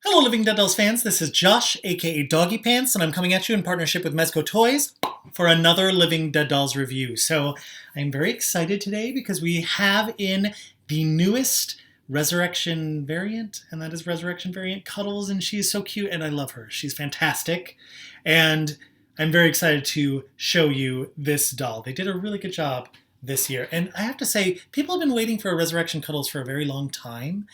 Hello, Living Dead Dolls fans. This is Josh, aka Doggiepants, and I'm coming at you in partnership with Mezco Toys for another Living Dead Dolls review. So I'm very excited today because we have in the newest Resurrection variant, and that is Resurrection variant Cuddles, and she's so cute, and I love her. She's fantastic, and I'm very excited to show you this doll. They did a really good job this year. And I have to say, people have been waiting for a Resurrection Cuddles for a very long time.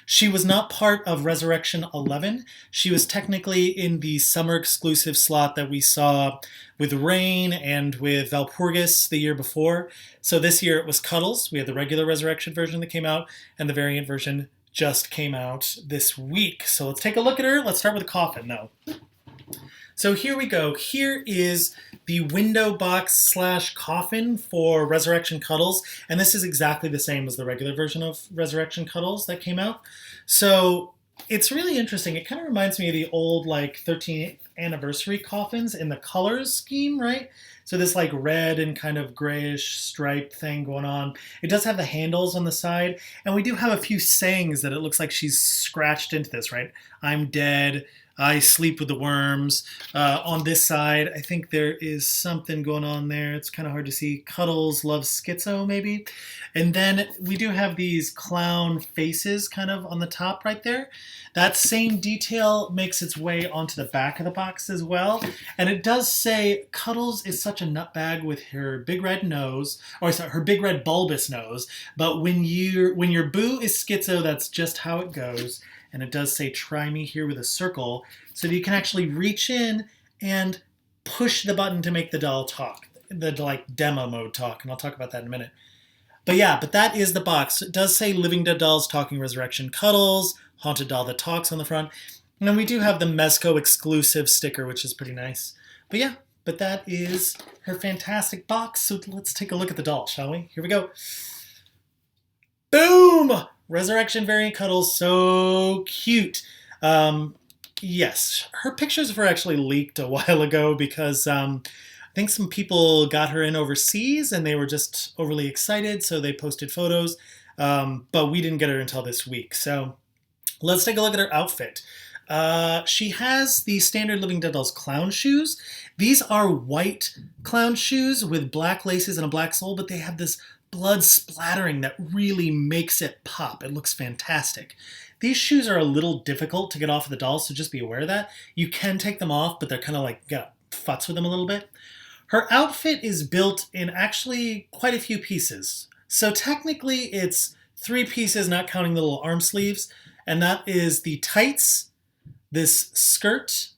She was not part of Resurrection 11. She was technically in the summer exclusive slot that we saw with Rain and with Valpurgis the year before. So this year it was Cuddles. We had the regular Resurrection version that came out, and the variant version just came out this week. So let's take a look at her. Let's start with the coffin, though. So here we go. Here is the window box slash coffin for Resurrection Cuddles. And this is exactly the same as the regular version of Resurrection Cuddles that came out. So it's really interesting. It kind of reminds me of the old 13th anniversary coffins in the colors scheme, right? So this red and kind of grayish striped thing going on. It does have the handles on the side. And we do have a few sayings that it looks like she's scratched into this, right? I'm dead. I sleep with the worms. On this side, I think there is something going on there. It's kind of hard to see. Cuddles loves schizo, maybe. And then we do have these clown faces kind of on the top right there. That same detail makes its way onto the back of the box as well. And it does say Cuddles is such a nutbag with her big red nose, or sorry, her big red bulbous nose. But when your boo is schizo, that's just how it goes. And it does say try me here with a circle, so that you can actually reach in and push the button to make the doll talk, the demo mode talk, and I'll talk about that in a minute. But yeah, that is the box. It does say Living Dead Dolls Talking Resurrection Cuddles, Haunted Doll That Talks on the front. And then we do have the Mezco exclusive sticker, which is pretty nice. But yeah, that is her fantastic box. So let's take a look at the doll, shall we? Here we go. Boom! Resurrection variant Cuddles, so cute. Yes, her pictures were actually leaked a while ago because I think some people got her in overseas and they were just overly excited, so they posted photos. But we didn't get her until this week. So let's take a look at her outfit. She has the standard Living Dead Dolls clown shoes. These are white clown shoes with black laces and a black sole, but they have this blood splattering that really makes it pop. It looks fantastic. These shoes are a little difficult to get off of the doll, so just be aware of that. You can take them off, but they're kind of got futz with them a little bit. Her outfit is built in actually quite a few pieces. So technically it's 3 pieces, not counting the little arm sleeves, and that is the tights, this skirt,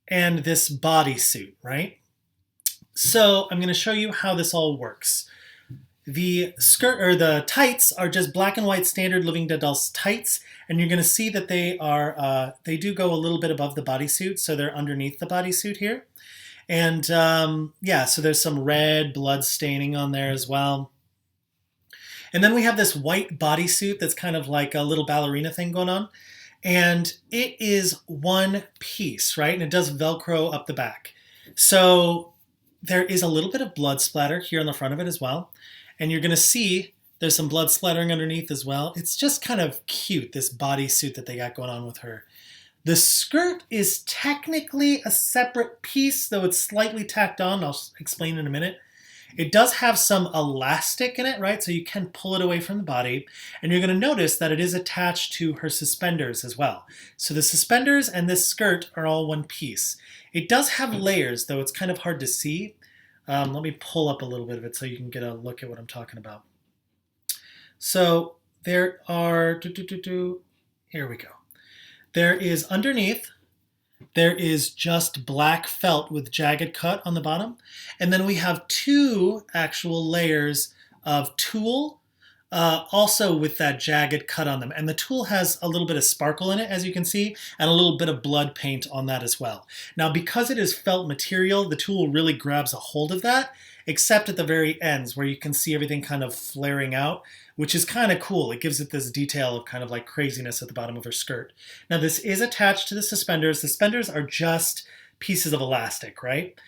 and this bodysuit, right? So I'm going to show you how this all works. The skirt or the tights are just black and white standard Living Dead Dolls tights, and you're going to see that they do go a little bit above the bodysuit, so they're underneath the bodysuit here. And yeah, so there's some red blood staining on there as well. And then we have this white bodysuit that's kind of like a little ballerina thing going on, and it is one piece, right? And it does Velcro up the back. So there is a little bit of blood splatter here on the front of it as well. And you're going to see there's some blood splattering underneath as well. It's just kind of cute, this bodysuit that they got going on with her. The skirt is technically a separate piece, though it's slightly tacked on. I'll explain in a minute. It does have some elastic in it, right? So you can pull it away from the body. And you're going to notice that it is attached to her suspenders as well. So the suspenders and this skirt are all one piece. It does have layers, though it's kind of hard to see. Let me pull up a little bit of it so you can get a look at what I'm talking about. So there are, here we go. There is underneath, there is just black felt with jagged cut on the bottom. And then we have 2 actual layers of tulle, also with that jagged cut on them. And the tulle has a little bit of sparkle in it, as you can see, and a little bit of blood paint on that as well. Now, because it is felt material, the tulle really grabs a hold of that, except at the very ends where you can see everything kind of flaring out, which is kind of cool. It gives it this detail of kind of like craziness at the bottom of her skirt. Now, this is attached to the suspenders. The suspenders are just pieces of elastic, right?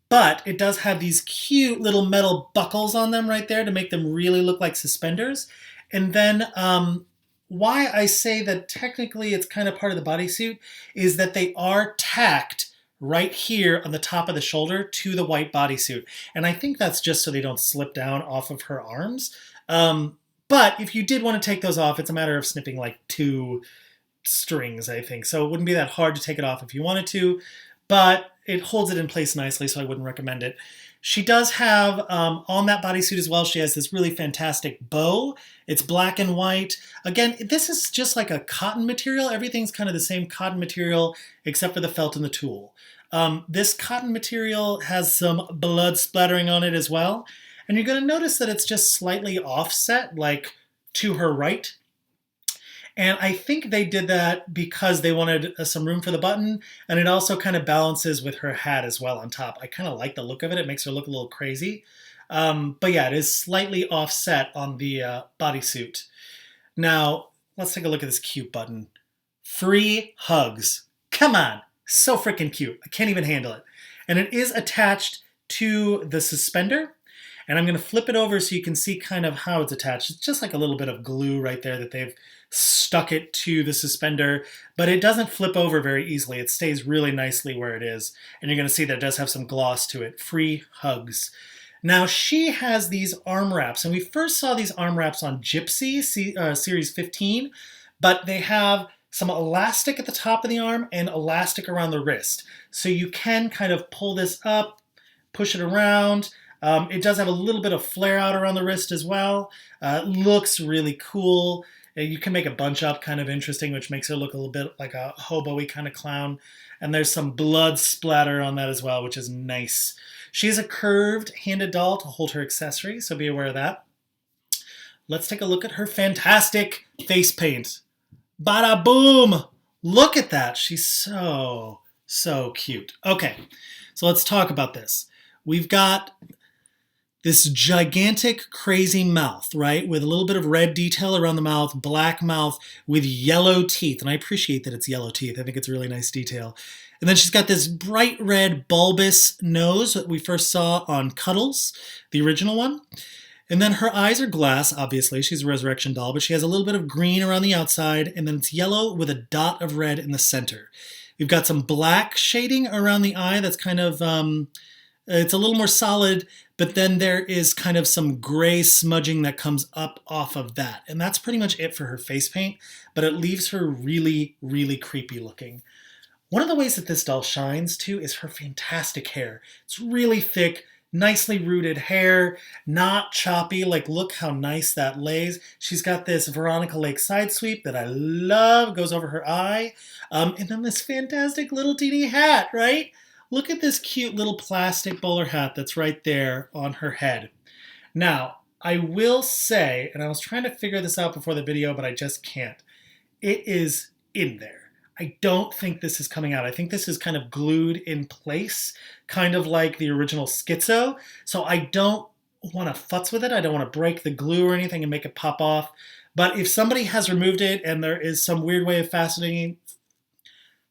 But it does have these cute little metal buckles on them right there to make them really look like suspenders. And then why I say that technically it's kind of part of the bodysuit is that they are tacked right here on the top of the shoulder to the white bodysuit. And I think that's just so they don't slip down off of her arms. But if you did want to take those off, it's a matter of snipping like 2 strings, I think. So it wouldn't be that hard to take it off if you wanted to, but it holds it in place nicely, so I wouldn't recommend it. She does have, on that bodysuit as well, she has this really fantastic bow. It's black and white. Again, this is just like a cotton material. Everything's kind of the same cotton material except for the felt and the tulle. This cotton material has some blood splattering on it as well. And you're going to notice that it's just slightly offset, like to her right. And I think they did that because they wanted some room for the button, and it also kind of balances with her hat as well on top. I kind of like the look of it. It makes her look a little crazy. But yeah, it is slightly offset on the bodysuit. Now, let's take a look at this cute button. Free hugs. Come on. So freaking cute. I can't even handle it. And it is attached to the suspender. And I'm going to flip it over so you can see kind of how it's attached. It's just like a little bit of glue right there that they've stuck it to the suspender, but it doesn't flip over very easily. It stays really nicely where it is. And you're going to see that it does have some gloss to it. Free hugs. Now she has these arm wraps, and we first saw these arm wraps on Gypsy, Series 15, but they have some elastic at the top of the arm and elastic around the wrist. So you can kind of pull this up, push it around. It does have a little bit of flare out around the wrist as well. It looks really cool. You can make a bunch up kind of interesting, which makes her look a little bit like a hobo-y kind of clown. And there's some blood splatter on that as well, which is nice. She has a curved handed doll to hold her accessories, so be aware of that. Let's take a look at her fantastic face paint. Bada boom! Look at that. She's so cute. Okay, so let's talk about this. We've got this gigantic, crazy mouth, right? With a little bit of red detail around the mouth, black mouth with yellow teeth. And I appreciate that it's yellow teeth. I think it's a really nice detail. And then she's got this bright red bulbous nose that we first saw on Cuddles, the original one. And then her eyes are glass, obviously. She's a resurrection doll, but she has a little bit of green around the outside, and then it's yellow with a dot of red in the center. We've got some black shading around the eye that's kind of... it's a little more solid, but then there is kind of some gray smudging that comes up off of that. And that's pretty much it for her face paint, but it leaves her really, really creepy looking. One of the ways that this doll shines, too, is her fantastic hair. It's really thick, nicely rooted hair, not choppy. Like, look how nice that lays. She's got this Veronica Lake side sweep that I love, goes over her eye. And then this fantastic little teeny hat, right? Look at this cute little plastic bowler hat that's right there on her head. Now, I will say, and I was trying to figure this out before the video, but I just can't. It is in there. I don't think this is coming out. I think this is kind of glued in place, kind of like the original Schizo. So I don't want to futz with it. I don't want to break the glue or anything and make it pop off. But if somebody has removed it and there is some weird way of fastening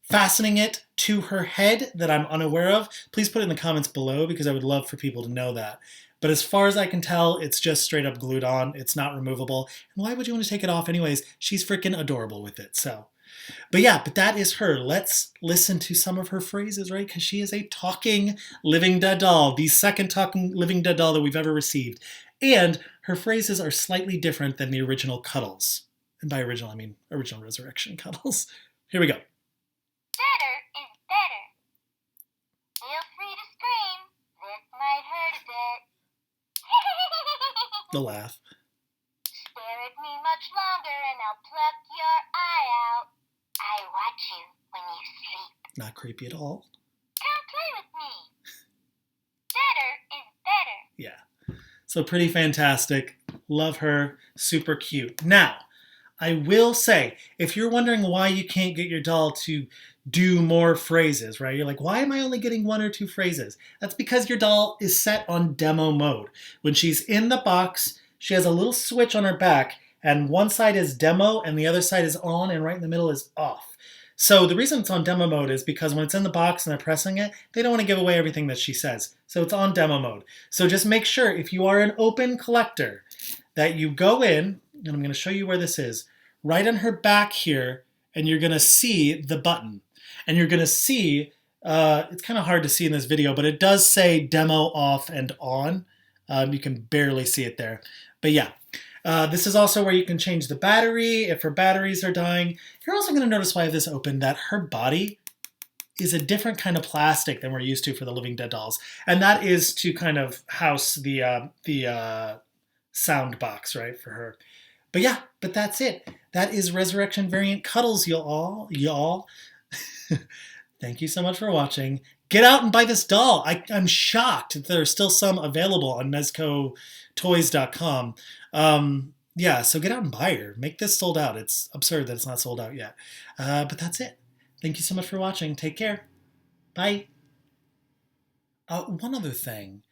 it to her head that I'm unaware of, please put it in the comments below because I would love for people to know that. But as far as I can tell, it's just straight up glued on. It's not removable. And why would you want to take it off anyways? She's freaking adorable with it. So, but yeah, but that is her. Let's listen to some of her phrases, right? Because she is a talking living dead doll, the second talking living dead doll that we've ever received. And her phrases are slightly different than the original Cuddles. And by original, I mean original Resurrection Cuddles. Here we go. Better is better. Feel free to scream. This might hurt a bit. The laugh. Stare at me much longer and I'll pluck your eye out. I watch you when you sleep. Not creepy at all. Come play with me. Better is better. Yeah. So pretty fantastic. Love her. Super cute. Now, I will say, if you're wondering why you can't get your doll to do more phrases, right? You're like, why am I only getting 1 or 2 phrases? That's because your doll is set on demo mode. When she's in the box, she has a little switch on her back, and one side is demo and the other side is on, and right in the middle is off. So the reason it's on demo mode is because when it's in the box and they're pressing it, they don't want to give away everything that she says. So it's on demo mode. So just make sure if you are an open collector that you go in, and I'm going to show you where this is, right on her back here, and you're gonna see the button. And you're gonna see, it's kind of hard to see in this video, but it does say demo off and on. You can barely see it there. But yeah, this is also where you can change the battery if her batteries are dying. You're also gonna notice while I have this open that her body is a different kind of plastic than we're used to for the Living Dead dolls. And that is to kind of house the sound box, right, for her. But yeah, but that's it. That is Resurrection Variant Cuddles, y'all. Thank you so much for watching. Get out and buy this doll. I'm shocked that there are still some available on mezcotoys.com. Yeah, so get out and buy her. Make this sold out. It's absurd that it's not sold out yet. But that's it. Thank you so much for watching. Take care. Bye. One other thing.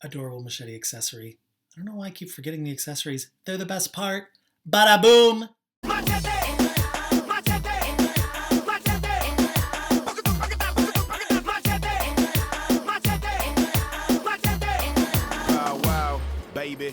Adorable machete accessory. I don't know why I keep forgetting the accessories. They're the best part. Bada boom! Wow, wow, baby.